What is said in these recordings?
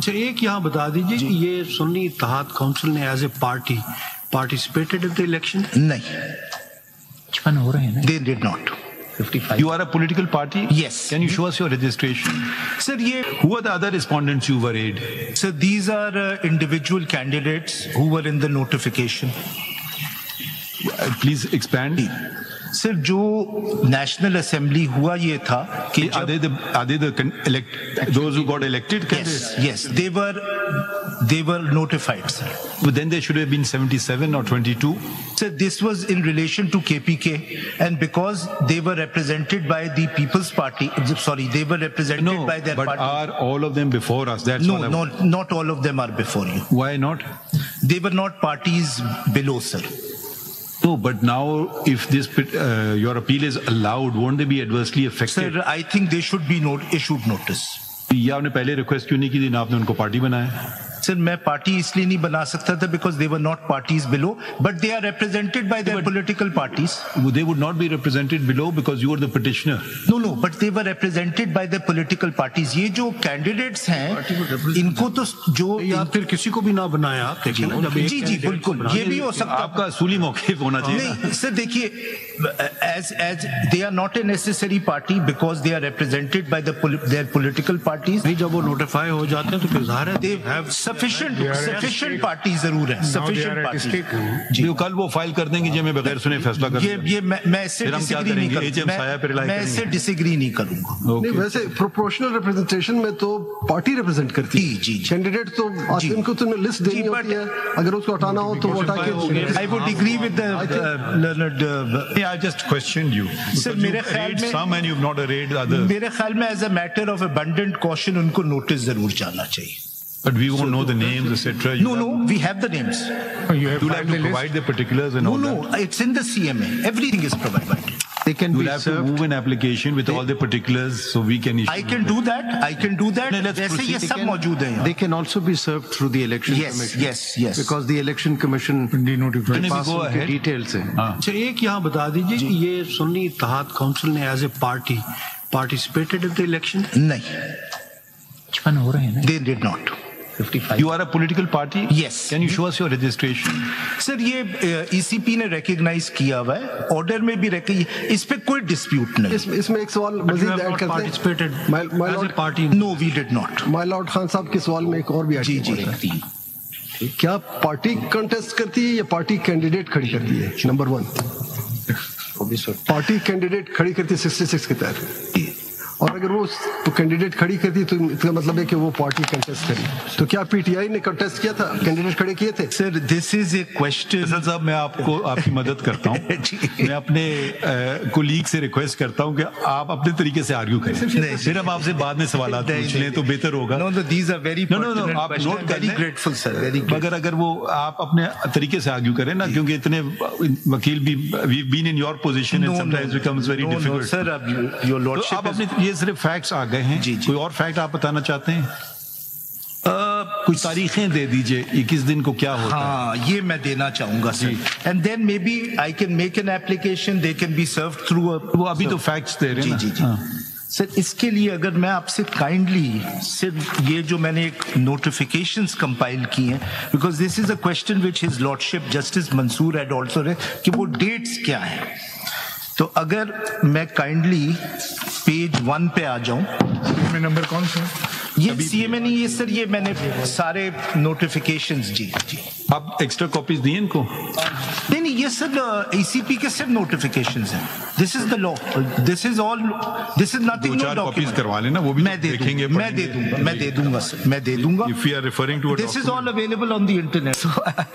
अच्छा, एक यहाँ बता दीजिए कि ये सुन्नी इत्तेहाद काउंसिल ने as a party participated in the election? नहीं, 55 हो रहे हैं ना? they did not. 55. You are a political party? Yes. Can you show us your registration? Sir, Who are the other respondents you were aid? sir, these are individual candidates who were in the notification. Please expand. Sir, जो national assembly हुआ ये था कि Are they those who got elected? yes, they were notified, sir. But then there should have been 77 or 22. So this was in relation to KPK, and because they were represented by the People's Party, they were represented No, by their but party. are all of them before us? That's No, not all of them are before you. Why not? They were not parties below, sir. No, but now if this your appeal is allowed, won't they be adversely affected? Sir, I think they should be issued notice. ये आपने पहले request क्यों नहीं की थी ना आपने उनको पार्टी बनाया? सर, मैं पार्टी इसलिए नहीं बना सकता था because they were not parties below, but they are represented by their political parties. They would not be represented below because you are the petitioner. No, but they were represented by their political parties. ये जो candidates हैं, इनको तो जो या फिर किसी को भी ना बनाया, देखिए ना, जब एक जी candidate बिल्कुल, को ये भी हो सकता है। आपका असूली मौक़िफ़ होना चाहिए। नहीं सर, देखिए, as they are not a necessary party because they are represented by their political parties. नहीं, जब वो नोटिफाई हो जाते हैं तो फिर ज़ाहिर है They have sufficient parties जरूर है, sufficient parties. जी, कल वो फाइल कर देंगे जी, हमें बगैर सुने फैसला कर ये मैं इससे डिसएग्री नहीं करूंगा, मैं इससे डिसएग्री नहीं करूंगा। नहीं, वैसे प्रोपोर्शनल रिप्रेजेंटेशन में तो पार्टी रिप्रेजेंट करती है। जी। कैंडिडेट तो उनको तो लिस्ट देनी होती है, अगर उसको हटाना हो तो वो हटा के। I would agree with the learned. I just questioned you. Sir, मेरे ख्याल में some and you've not arrayed others. मेरे ख्याल में as a matter of abundant caution उनको नोटिस जरूर जाना चाहिए। But we won't know the names, etc. No, we have the names. You have to provide the particulars and all that. No, it's in the CMA. Everything is provided. They can You'll be have to served. move an application with all the particulars so we can issue. I can do that. वैसे ये सब मौजूद है यहाँ। They can also be served through the election commission. Yes. Because the election commission Can पास we go उनके ahead? Details हैं। अच्छा, एक यहाँ बता दीजिए कि ये सुन्नी इत्तेहाद काउंसिल ने as a party participated in the election? नहीं, 55 हो रहे हैं ना? they did not. 55. You are a political party? Yes. Can you show us your registration? Sir, ये ECP ने रिकॉग्नाइज किया हुआ है, ऑर्डर में भी इस पे कोई डिस्प्यूट नहीं। इसमें एक सवाल You Majeed have add not करते participated हैं। as a party? No, we did not. My Lord Khan साहब के सवाल में एक और भी ऐड जी करते हैं। क्या पार्टी कंटेस्ट करती है या पार्टी कैंडिडेट खड़ी करती है? नंबर 1, पार्टी कैंडिडेट खड़ी करती है 66 के तहत, और अगर वो तो कैंडिडेट खड़ी करती है तो इसका मतलब है कि वो पार्टी कंटेस्ट करी। तो क्या पीटीआई ने कंटेस्ट किया था, कैंडिडेट खड़े किए थे? Sir, this is a question. Faisal साहब, मैं आपकी मदद करता हूँ। मैं अपने कोलीग से रिक्वेस्ट करता हूँ कि आप अपने तरीके से आर्ग्यू करें, फिर हम आपसे बाद में सवाल पूछ लें तो बेहतर होगा। No, these are very pertinent आप questions. नोट कर Very लें। grateful, sir. Very grateful. मगर अगर वो आप अपने तरीके से आर्ग्यू करें ना, क्योंकि इतने वकील भी we've been in your position and sometimes becomes very difficult. Sir, अब your तो lordship आप अपने ये सिर्फ फैक्ट्स आ गए हैं। जी। कोई और फैक्ट आप बताना चाहते हैं? कुछ तारीखें दे दीजिए, 21 दिन को क्या होता है? हाँ, ये मैं देना चाहूंगा sir. And then maybe I can make an application, they can be served through वो अभी तो फैक्ट्स दे रहे हैं। जी। सर, इसके लिए अगर मैं आपसे काइंडली सिर्फ ये जो मैंने एक नोटिफिकेशंस कंपाइल की हैं, because this is a question which his lordship justice Mansoor had also read, कि वो डेट्स क्या हैं। तो अगर मैं काइंडली पेज 1 पे आ जाऊं, में नंबर कौन सा? ये सीएमए नहीं, ये सर, ये मैंने सारे नोटिफिकेशंस जी। आप एक्स्ट्रा कॉपीज दिए इनको? नहीं, ये सर एसीपी के सिर्फ नोटिफिकेशंस हैं। This is the law, this is all, this is nothing. 2-4 copies करवा लेना, वो भी मैं देखेंगे, मैं दे दूंगा सर, मैं दे दूंगा। If we are referring to a this is all available on the internet.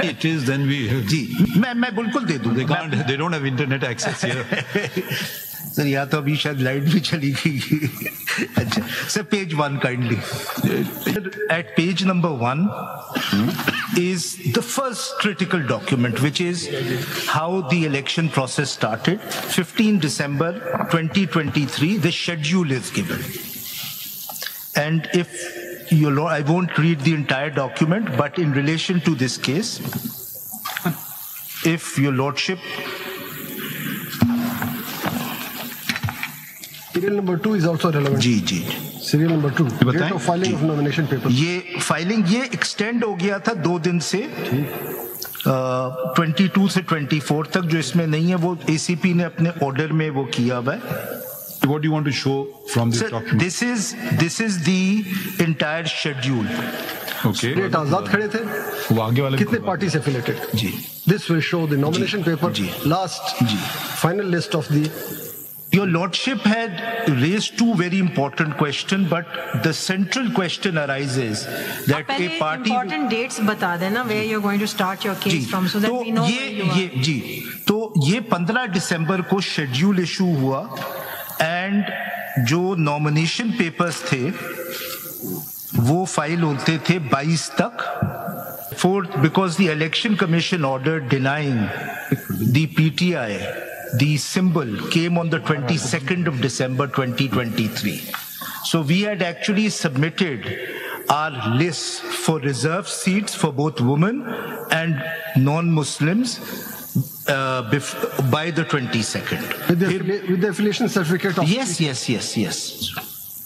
it is, then we जी, मैं बिल्कुल दे दूंगा। they don't have internet access here. Sir, या तो अभी शायद लाइट भी चली गई। अच्छा sir, page 1 kindly. At page number 1 is the first critical document, which is how the election process started. 15 December 2023, the schedule is given. And if you, I won't read the entire document, but in relation to this case, if your lordship Serial number 2 is also relevant. जी जी Serial number 2. बताएं? Date of filing of nomination papers. ये filing ये extend हो गया था 2 दिन से 22 से 24 तक, जो इसमें नहीं है वो ACP ने अपने ऑर्डर में वो किया हुआ है. What do you want to show from this Sir, document? this is the entire schedule. Okay. State आजाद खड़े थे. वो आगे वाले कितने पार्टी से affiliated? Ji This will show the nomination paper. Ji. Last ji. final list of the. Your Lordship had raised 2 very important questions, but the central question arises that पहले a party. important dates बता देना where you're going to start your case from so that तो we know where you are. ये जी तो ये 15 दिसंबर को schedule issue हुआ and जो नॉमिनेशन पेपर्स थे वो फाइल होते थे 22 तक. Fourth, because the election commission order denying the PTI the symbol came on the 22nd of December 2023. So we had actually submitted our lists for reserved seats for both women and non-Muslims by the 22nd. With the affiliation certificate of. Yes.